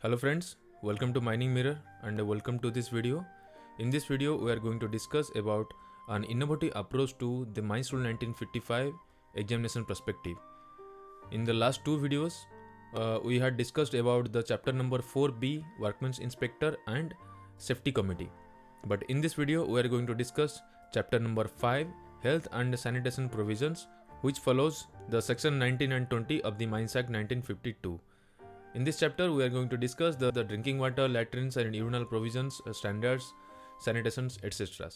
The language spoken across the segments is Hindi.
Hello friends, welcome to Mining Mirror and welcome to this video. In this video, we are going to discuss about an innovative approach to the Mines Rule 1955 examination perspective. In the last two videos, we had discussed about the chapter number 4B, Workmen's Inspector and Safety Committee. But in this video, we are going to discuss chapter number 5, Health and Sanitation Provisions, which follows the section 19 and 20 of the Mines Act 1952. In this chapter, we are going to discuss the drinking water, latrines and urinal provisions, standards, sanitations, etc.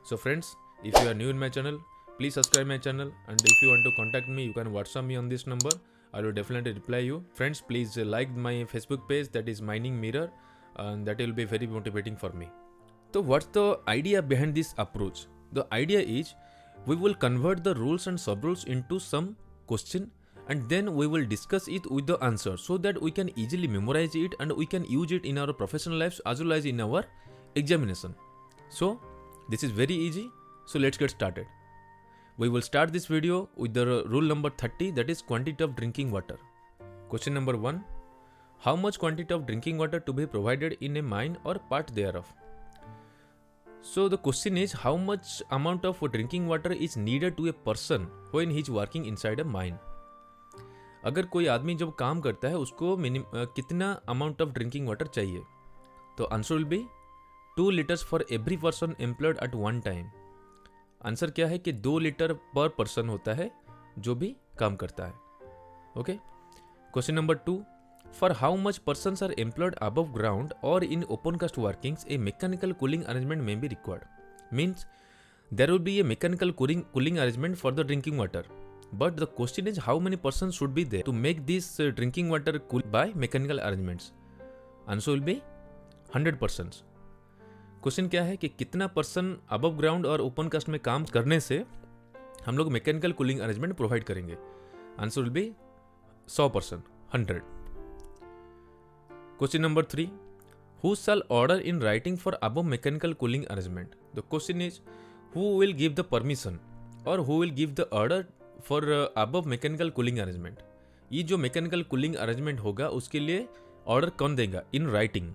So friends, if you are new in my channel, please subscribe my channel, and if you want to contact me, you can WhatsApp me on this number. I will definitely reply you. Friends, please like my Facebook page, that is Mining Mirror, and that will be very motivating for me. So what's the idea behind this approach? The idea is we will convert the rules and sub-rules into some question, and then we will discuss it with the answer so that we can easily memorize it and we can use it in our professional lives as well as in our examination. So this is very easy. So let's get started. We will start this video with the rule number 30, that is quantity of drinking water. Question number 1. How much quantity of drinking water to be provided in a mine or part thereof? So the question is how much amount of drinking water is needed to a person when he is working inside a mine. अगर कोई आदमी जब काम करता है उसको कितना अमाउंट ऑफ ड्रिंकिंग वाटर चाहिए, तो answer will be 2 litres for every person employed at one time. Answer क्या है कि 2 लीटर पर पर्सन होता है जो भी काम करता है. Okay. Question number 2. For how much persons are employed above ground और in open cast workings a mechanical cooling arrangement में be required. Means there will be a mechanical cooling arrangement for the drinking water. But the question is how many persons should be there to make this drinking water cool by mechanical arrangements. Answer will be 100 persons. Question क्या है कि कितना पर्सन अबव ग्राउंड और ओपन कास्ट में काम करने से हम लोग मैकेनिकल कूलिंग अरेंजमेंट प्रोवाइड करेंगे. Answer will B 100%, 100. Question number 3. Who shall order in writing for above mechanical cooling arrangement? The question is who will give the permission or who will give the order for above mechanical cooling arrangement. ये जो मैकेनिकल कूलिंग अरेंजमेंट होगा उसके लिए ऑर्डर कौन देगा in writing?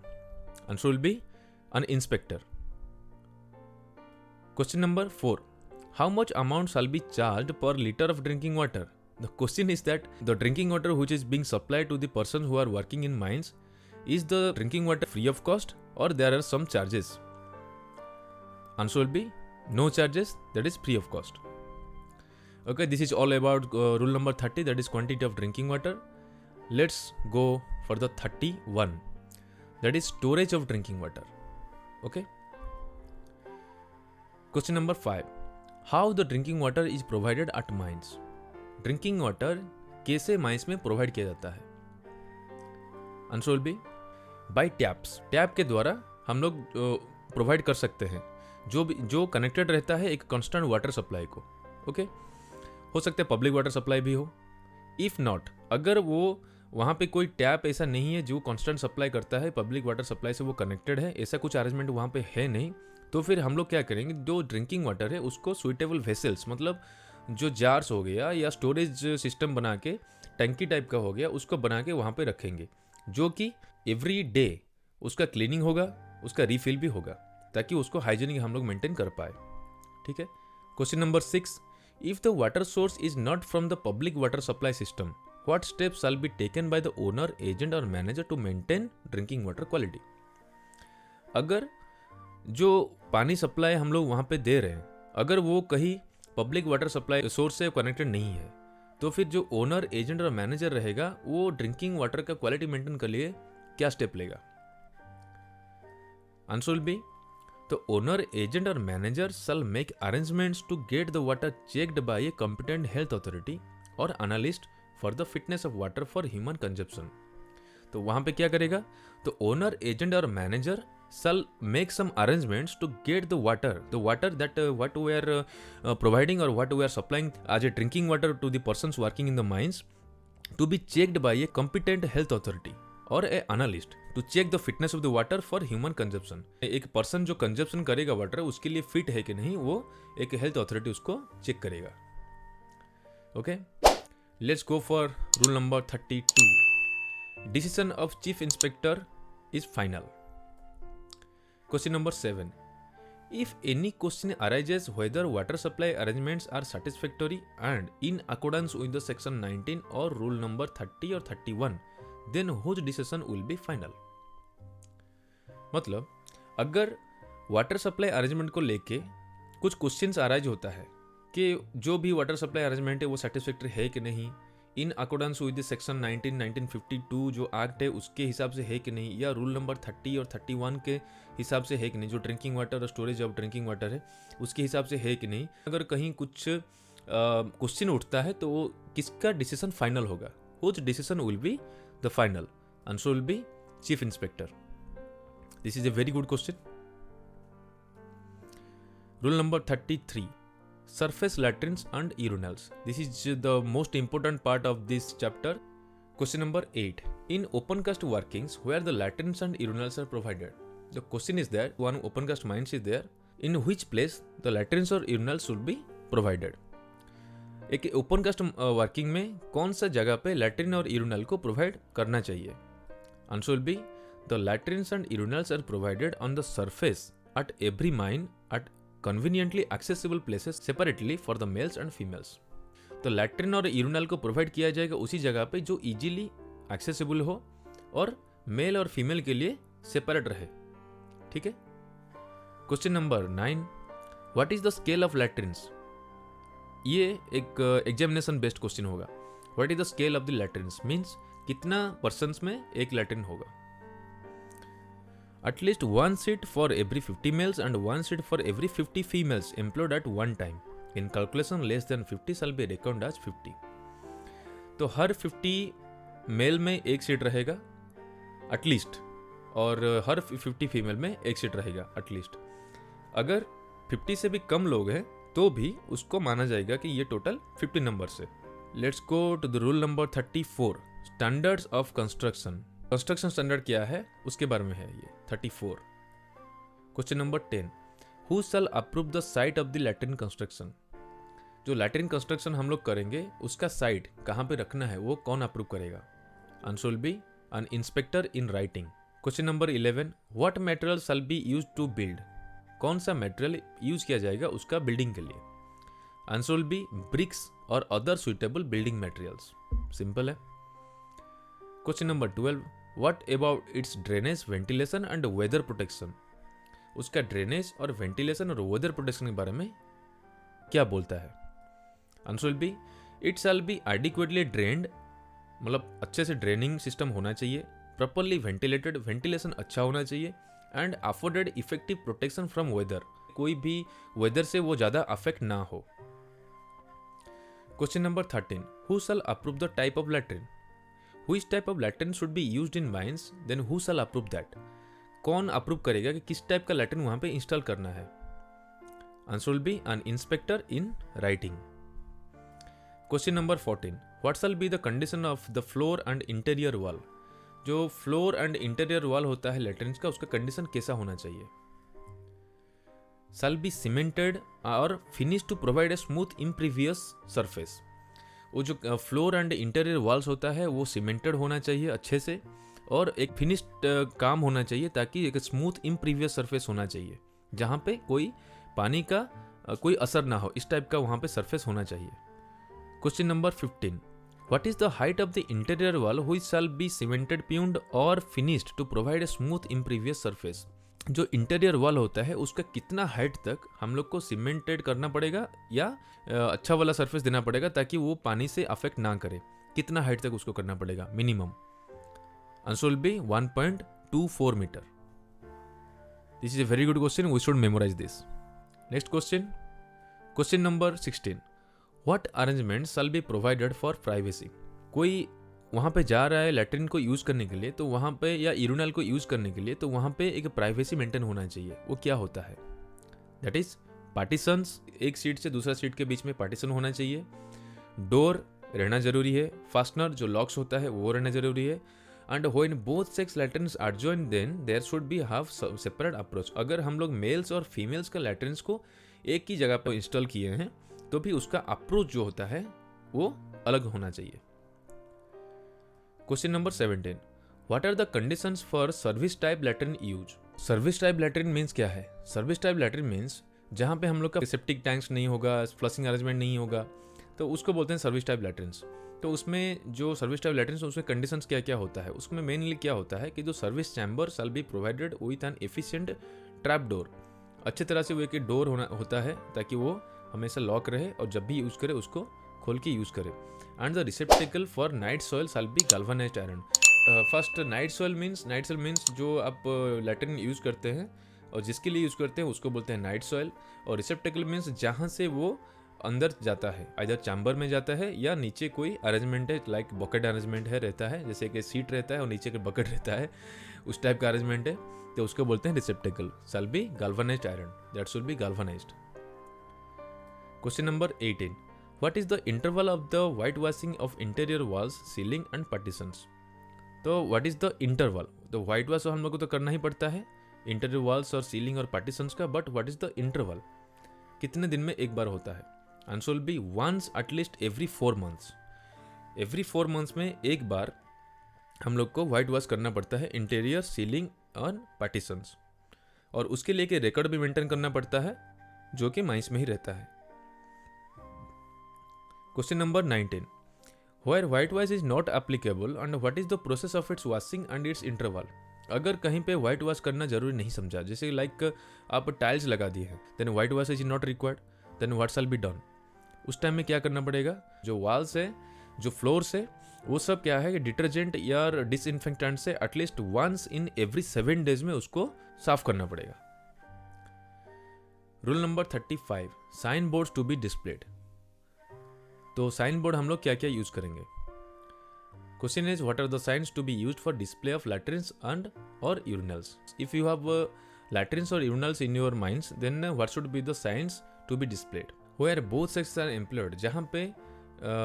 Answer will be an inspector. Question number 4. How much amount shall be charged per litre of drinking water? The question is that the drinking water which is being supplied to the person who are working in mines, is the drinking water free of cost और there are some charges? Answer will be no charges, that is free of cost. Okay, this is all about rule number 30, that is quantity of drinking water. Let's go for the 31, that is storage of drinking water. Okay. Question number 5. How the drinking water is provided at mines? Drinking water कैसे माइंस में प्रोवाइड किया जाता है? Answer will be by taps. Tap के द्वारा हम लोग प्रोवाइड कर सकते हैं जो कनेक्टेड रहता है एक कांस्टेंट वाटर सप्लाई को. ओके. हो सकता है पब्लिक वाटर सप्लाई भी हो. इफ नॉट, अगर वो वहाँ पे कोई टैप ऐसा नहीं है जो कांस्टेंट सप्लाई करता है, पब्लिक वाटर सप्लाई से वो कनेक्टेड है, ऐसा कुछ अरेंजमेंट वहाँ पे है नहीं, तो फिर हम लोग क्या करेंगे, जो ड्रिंकिंग वाटर है उसको सुइटेबल वेसल्स, मतलब जो जार्स हो गया या स्टोरेज सिस्टम बना के टंकी टाइप का हो गया, उसको बना के वहाँ पे रखेंगे, जो कि एवरी डे उसका क्लीनिंग होगा, उसका रिफिल भी होगा, ताकि उसको हाइजीनिक हम लोग मेंटेन कर पाए. ठीक है. Question number 6. If the water source is not from the public water supply system, what steps shall be taken by the owner, agent or manager to maintain drinking water quality? अगर जो पानी सप्लाई हम लोग वहाँ पे दे रहे हैं, अगर वो कहीं पब्लिक वाटर सप्लाई सोर्स से कनेक्टेड नहीं है, तो फिर जो ओनर, एजेंट और मैनेजर रहेगा वो ड्रिंकिंग वाटर का क्वालिटी मेंटेन के लिए क्या स्टेप लेगा? Answer will B the owner, agent or manager shall make arrangements to get the water checked by a competent health authority or analyst for the fitness of water for human consumption. तो वहाँ पे क्या करेगा? तो owner, agent or manager shall make some arrangements to get the water that what we are providing or what we are supplying as a drinking water to the persons working in the mines to be checked by a competent health authority और a analyst to check the fitness of the water for human consumption. एक पर्सन जो कंजप्शन करेगा वाटर उसके लिए फिट है कि नहीं, वो एक हेल्थ अथॉरिटी उसको चेक करेगा. Okay. Let's go for rule number 32. Decision of chief inspector is final. Question number 7. If any question arises whether water supply arrangements are satisfactory and in accordance with the section 19 or rule number 30 or 31, then whose decision will be final? मतलब अगर वाटर सप्लाई अरेंजमेंट को लेके कुछ क्वेश्चंस अराइज होता है कि जो भी वाटर सप्लाई अरेंजमेंट है वो सेटिस्फैक्टरी है कि नहीं, इन अकॉर्डेंस विद सेक्शन 1952 जो एक्ट है उसके हिसाब से है कि नहीं, या रूल नंबर 30 और 31 के हिसाब से है कि नहीं, जो ड्रिंकिंग वाटर और स्टोरेज ऑफ ड्रिंकिंग वाटर है उसके हिसाब से है कि नहीं, अगर कहीं कुछ क्वेश्चन उठता है तो वो किसका डिसीजन फाइनल होगा? Which decision will be the final? Answer will B chief inspector. This is a very good question. Rule number 33. Surface latrines and urinals. This is the most important part of this chapter. Question number 8. In open cast workings where the latrines and urinals are provided, the question is that one open cast mines is there, in which place the latrines or urinals should be provided. एक ओपन कास्ट वर्किंग में कौन सा जगह पे लैट्रिन और यूरिनल को प्रोवाइड करना चाहिए? Answer will be the latrines and urinals are provided on the surface at every mine at conveniently accessible places separately for the males and females. तो लैट्रिन और यूरिनल को प्रोवाइड किया जाएगा उसी जगह पे जो इजीली एक्सेसिबल हो और मेल और फीमेल के लिए सेपरेट रहे. ठीक है. Question number 9. What is the scale of latrines? ये एक एग्जामिनेशन बेस्ड क्वेश्चन होगा. What is the scale of the latrines means कितना पर्सन्स में एक लैट्रिन होगा. At least one seat for every 50 males and one seat for every 50 females employed at one time. In calculation less than 50 shall be reckoned as 50. तो हर 50 मेल में एक सीट रहेगा एटलीस्ट, और हर 50 फीमेल में एक सीट रहेगा एटलीस्ट. अगर 50 से भी कम लोग हैं तो भी उसको माना जाएगा कि ये टोटल 50 नंबर से. Let's go to the rule number 34. Standards of construction. Construction standard क्या है उसके बारे में है ये 34. Question number 10. Who shall approve the site of the latrine construction? जो लैट्रिन कंस्ट्रक्शन हम लोग करेंगे उसका साइट कहाँ पे रखना है वो कौन अप्रूव करेगा? Answer will be an inspector in writing. Question number 11. What material shall be used to build? कौन सा मटेरियल यूज किया जाएगा उसका बिल्डिंग के लिए? आंसर विल बी ब्रिक्स और other suitable building materials. Simple है. Question number 12. What about its drainage, ventilation and weather protection? उसका ड्रेनेज और वेंटिलेशन और वेदर प्रोटेक्शन के बारे में क्या बोलता है? Answer will be it shall be adequately drained, मतलब अच्छे से ड्रेनिंग सिस्टम होना चाहिए, प्रॉपर्ली वेंटिलेटेड, वेंटिलेशन अच्छा होना चाहिए, and afforded effective protection from weather, कोई भी वेदर से वो ज़्यादा अफेक्ट ना हो. Question number 13. Who shall approve the type of latrine? Which type of latrine should be used in mines? Then who shall approve that? कौन अप्रूव करेगा कि किस टाइप का लैट्रिन वहां पे इंस्टॉल करना है? Answer will be an inspector in writing. Question number 14. What shall be the condition of the floor and interior wall? जो फ्लोर एंड इंटीरियर वॉल होता है लैट्रिन्स का उसका कंडीशन कैसा होना चाहिए? Shall be cemented or finished to provide a smooth impervious surface. वो जो फ्लोर एंड इंटीरियर वॉल्स होता है वो सीमेंटेड होना चाहिए अच्छे से, और एक फिनिश्ड काम होना चाहिए ताकि एक स्मूथ इम्प्रीवियस सरफेस होना चाहिए जहाँ पे कोई पानी का कोई असर ना हो. इस टाइप का वहाँ पे सरफेस होना चाहिए. Question number 15. What is the height of the interior wall which shall be cemented, प्यून्ड और finished to provide a smooth impervious surface? जो इंटीरियर वॉल होता है उसका कितना हाइट तक हम लोग को सीमेंटेड करना पड़ेगा या अच्छा वाला सरफेस देना पड़ेगा ताकि वो पानी से अफेक्ट ना करे? कितना हाइट तक उसको करना पड़ेगा minimum? Answer will be 1.24 metre. This is a very good question, we should memorise this. Next question. Question number 16. What arrangement shall be provided for privacy? कोई वहाँ पे जा रहा है लैट्रिन को यूज़ करने के लिए, तो वहाँ पे या यूरिनल को यूज़ करने के लिए, तो वहाँ पे एक प्राइवेसी मेंटेन होना चाहिए. वो क्या होता है? That is partitions. एक सीट से दूसरा सीट के बीच में पार्टीशन होना चाहिए. डोर रहना जरूरी है. फास्टनर जो लॉक्स होता है वो रहना जरूरी है. And when both sex latrines are joined then there should be have separate approach. अगर हम लोग मेल्स और फीमेल्स का लैट्रिन्स को एक ही जगह पर इंस्टॉल किए हैं तो भी उसका अप्रोच जो होता है वो अलग होना चाहिए. Question number 17. What are the conditions for service type latrine use? Service type latrine means क्या है? सर्विस टाइप लैट्रिन मीन्स जहाँ पे हम लोग का सेप्टिक टैंक्स नहीं होगा, फ्लशिंग अरेंजमेंट नहीं होगा, तो उसको बोलते हैं सर्विस टाइप लैट्रिन्स। तो उसमें जो सर्विस टाइप लैट्रिन्स उसमें कंडीशंस क्या क्या होता है, उसमें मेनली क्या होता है कि जो service chamber shell be provided with an efficient trap door. अच्छे तरह से वो एक डोर होता है ताकि वो हमेशा लॉक रहे और जब भी यूज़ करे उसको खोल के यूज़ करे। And the receptacle for night soil shall be galvanised iron. First night soil means जो आप लैट्रिन यूज़ करते हैं और जिसके लिए यूज़ करते हैं उसको बोलते हैं नाइट सॉइल। और रिसेप्टिकल मीन्स जहाँ से वो अंदर जाता है, इधर चैम्बर में जाता है या नीचे कोई अरेंजमेंट है, लाइक बकेट अरेंजमेंट है, रहता है, जैसे कि सीट रहता है और नीचे का बकेट रहता है, उस टाइप का अरेंजमेंट है, तो उसको बोलते हैं receptacle. Shall be galvanised iron, that should be galvanised. Question number 18, what is the interval of the white washing of interior walls, ceiling and partitions? तो व्हाट इज द इंटरवल? तो व्हाइट वॉश हम लोग को तो करना ही पड़ता है इंटीरियर वॉल्स और सीलिंग और पार्टीशंस का, but what is the interval? कितने दिन में एक बार होता है? Answer will be once at least every 4 months। Every 4 months में एक बार हम लोग को व्हाइट वॉश करना पड़ता है इंटीरियर, सीलिंग और पार्टीशंस, और उसके लिए एक रिकॉर्ड भी मेंटेन करना पड़ता है जो कि माइंस में ही रहता है। Question number 19, where white wash is not applicable and what is the process of its washing and its interval? अगर कहीं पे व्हाइट वॉश करना जरूरी नहीं समझा, जैसे लाइक आप टाइल्स लगा दिए हैं, then white wash is not required, then what shall be done? उस टाइम में क्या करना पड़ेगा? जो वॉल्स है, जो फ्लोर्स है, वो सब क्या है कि डिटर्जेंट या डिसइंफेक्टेंट से at least once in every 7 days में उसको साफ करना पड़ेगा। Rule number 35, sign boards to be displayed. तो साइन बोर्ड हम लोग क्या क्या यूज करेंगे? Question is what are the signs to be used for display of latrines and और urinals? If you have latrines और urinals in your minds, then what should be the signs to be displayed? Where both sexes are employed, जहाँ पे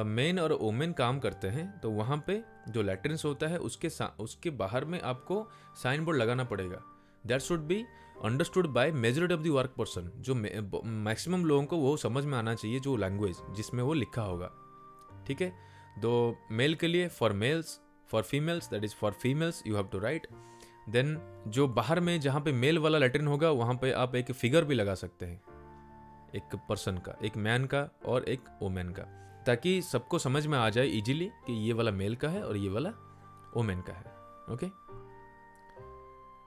मेन और वोमेन काम करते हैं, तो वहाँ पे जो लैट्रिन्स होता है उसके बाहर में आपको साइन बोर्ड लगाना पड़ेगा। That should be understood by majority of the work person. जो मैक्सिमम लोगों को वो समझ में आना चाहिए जो लैंग्वेज जिसमें वो लिखा होगा, ठीक है। दो मेल के लिए for males, for females that is for females you have to write. Then जो बाहर में जहाँ पे मेल वाला लैट्रिन होगा वहाँ पे आप एक फिगर भी लगा सकते हैं, एक पर्सन का, एक मैन का और एक वोमेन का, ताकि सबको समझ में आ जाए इजीली कि ये वाला मेल का है और ये वाला वोमेन का है। Okay.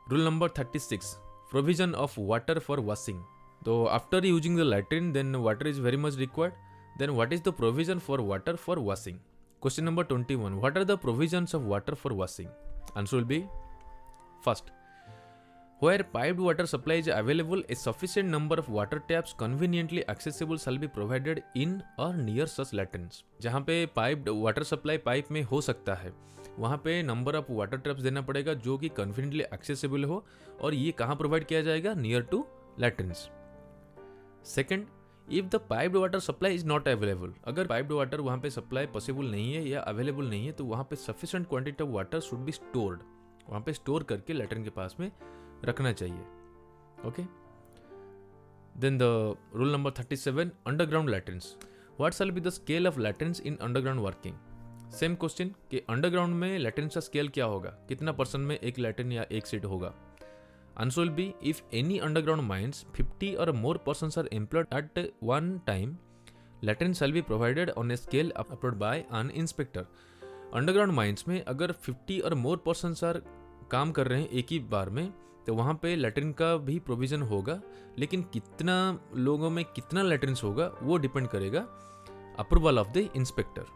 Rule number 36, provision of water for washing. तो after using the latrine then water is very much required, then what is the provision for water for washing? Question number 21, what are the provisions of water for washing? Answer will be first, where piped water supply is available, a sufficient number of water taps conveniently accessible shall be provided in or near such latrines। जहाँ पे पाइप्ड वाटर सप्लाई पाइप में हो सकता है वहाँ पे नंबर ऑफ वाटर टैप्स देना पड़ेगा जो कि कन्वीनियंटली एक्सेसिबल हो, और ये कहाँ प्रोवाइड किया जाएगा? Near to latrines. Second, if the piped water supply is not available, अगर पाइप्ड वाटर वहाँ पे सप्लाई पॉसिबल नहीं है या अवेलेबल नहीं है तो वहाँ पे sufficient quantity of water should be stored, वहाँ पे स्टोर करके लैट्रिन के पास में रखना चाहिए। Okay. Then the rule number 37, underground latrines. What shall be the scale of latrines in underground working? Same question कि अंडरग्राउंड में लैट्रिन्स का स्केल क्या होगा, कितना परसेंट में एक लैट्रिन या एक सीट होगा? Answer will B, if any underground mines 50 or more persons are employed at one time, latrine shall be provided on a scale approved by an inspector। Underground mines में अगर 50 और मोर पर्सन्स आर काम कर रहे हैं एक ही बार में, तो वहाँ पे लैट्रिन का भी प्रोविजन होगा, लेकिन कितना लोगों में कितना लैट्रिन्स होगा वो डिपेंड करेगा अप्रूवल ऑफ द इंस्पेक्टर,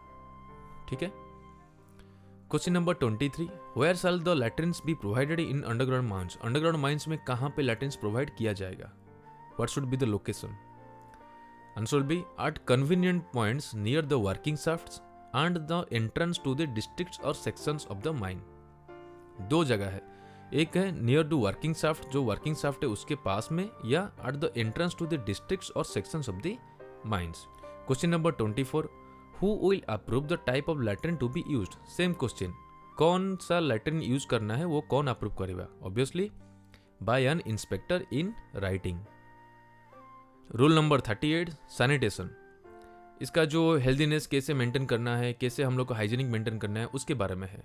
ठीक है। Question number 23, where shall the latrines be provided in underground mines? Underground mines में कहाँ पे लैट्रिन्स प्रोवाइड किया जाएगा? What should be the location? Answer will be at convenient points near the working shafts and the entrance to the districts और सेक्शंस ऑफ द माइन। दो जगह है, एक है नियर टू वर्किंग शाफ्ट, जो वर्किंग शाफ्ट है उसके पास में, या at the entrance to the districts और sections of the mines. Question number 24, who will approve the type of latrine to be used? Same question, कौन सा लैट्रिन यूज करना है वो कौन अप्रूव करेगा? Obviously by an inspector in writing. Rule number 38, sanitation. इसका जो हेल्दीनेस कैसे मेंटेन करना है, कैसे हम लोग को हाइजीनिक मेंटेन करना है, उसके बारे में है।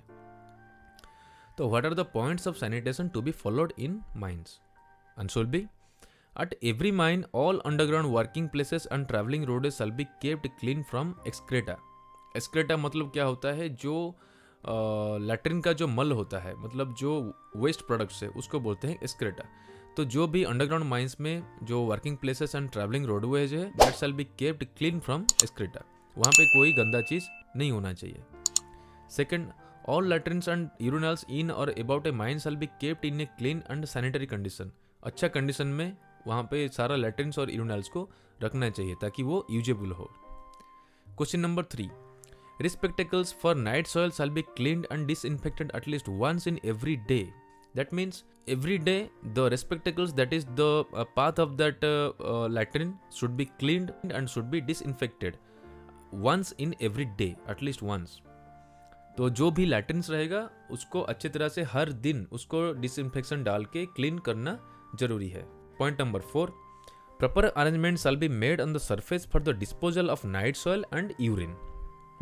तो what are the points of sanitation to be followed in mines? Answer will be, at every mine, all underground working places and traveling roads shall be kept clean from excreta. Excreta मतलब क्या होता है, जो लैट्रिन का जो मल होता है, मतलब जो वेस्ट प्रोडक्ट्स है उसको बोलते हैं एक्सक्रेटा. तो जो भी अंडरग्राउंड माइंस में जो working places and travelling roadways है, that shall be kept clean from excreta. वहाँ पे कोई गंदा चीज़ नहीं होना चाहिए. Second, all latrines and urinals in और about a mine shall be kept in a clean and sanitary condition. अच्छा कंडीशन में वहाँ पे सारा लैट्रिन्स और यूरिनल्स को रखना चाहिए ताकि वो यूजेबल हो. Question number 3, receptacles for night soil shall be cleaned and disinfected at least once in every day. That means every day the receptacles, that is the path of that latrine, should be cleaned and should be disinfected once in every day, at least once. तो जो भी लैट्रिन्स रहेगा उसको अच्छी तरह से हर दिन उसको डिसइंफेक्शन डाल के क्लीन करना जरूरी है. Point number 4, proper arrangement shall be made on the surface for the disposal of night soil and urine.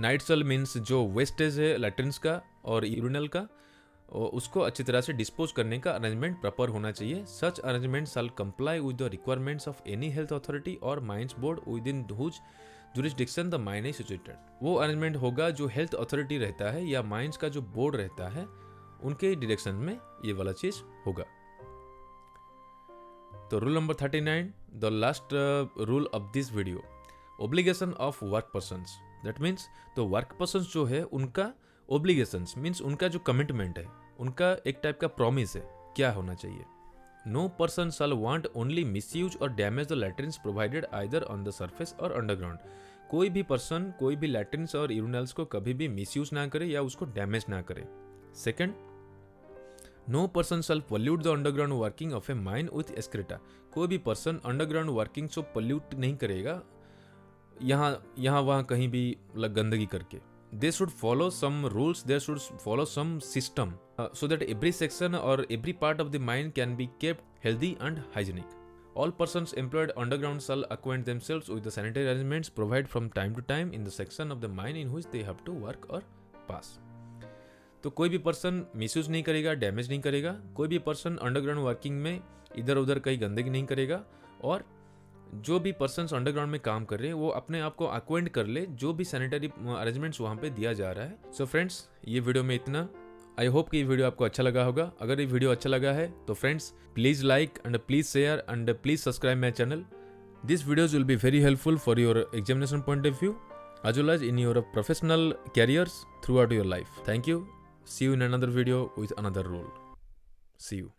Night soil means जो वेस्टेज है लैट्रिन्स का और यूरिनल का, उसको अच्छी तरह से डिस्पोज करने का अरेंजमेंट प्रॉपर होना चाहिए. Such arrangement shall comply with the requirements of any health authority और mines board within whose jurisdiction the mine is situated. वो अरेंजमेंट होगा जो हेल्थ अथॉरिटी रहता है या माइंस का जो बोर्ड रहता है उनके डायरेक्शन में ये वाला चीज होगा. तो rule number 39, the last rule of this video, obligation of work persons. That means तो वर्क पर्सन्स जो है उनका ओब्लिगेशंस मीन्स उनका जो कमिटमेंट है, उनका एक टाइप का प्रॉमिस है, क्या होना चाहिए. No person shall wantonly misuse और damage the latrines provided either on the surface और अंडरग्राउंड. कोई भी पर्सन कोई भी लैट्रिन्स और यूरिनल्स को कभी भी मिसयूज ना करे या उसको डैमेज ना करे. Second, no person shall pollute the underground working of a mine with excreta. कोई भी पर्सन अंडरग्राउंड वर्किंग को पोल्यूट नहीं करेगा यहाँ वहाँ कहीं भी गंदगी करके. They should follow some rules, they should follow some system so that every section or every part of the mine can be kept healthy and hygienic. All persons employed underground shall acquaint themselves with the sanitary arrangements provided from time to time in the section of the mine in which they have to work or pass. तो कोई भी पर्सन मिसयूज नहीं करेगा, डैमेज नहीं करेगा. कोई भी पर्सन अंडरग्राउंड वर्किंग में इधर उधर कहीं गंदगी नहीं करेगा. और जो भी पर्सन्स अंडरग्राउंड में काम कर रहे हैं वो अपने आप को अक्वेंट कर ले जो भी सैनिटरी अरेंजमेंट्स वहाँ पे दिया जा रहा है. सो फ्रेंड्स, ये वीडियो में इतना. आई होप कि ये वीडियो आपको अच्छा लगा होगा. अगर ये वीडियो अच्छा लगा है तो friends please like and please share and please subscribe my channel. This videos will be very helpful for your examination point of view as well as in your professional careers throughout your life. Thank you. See you in another video with another rule. See you.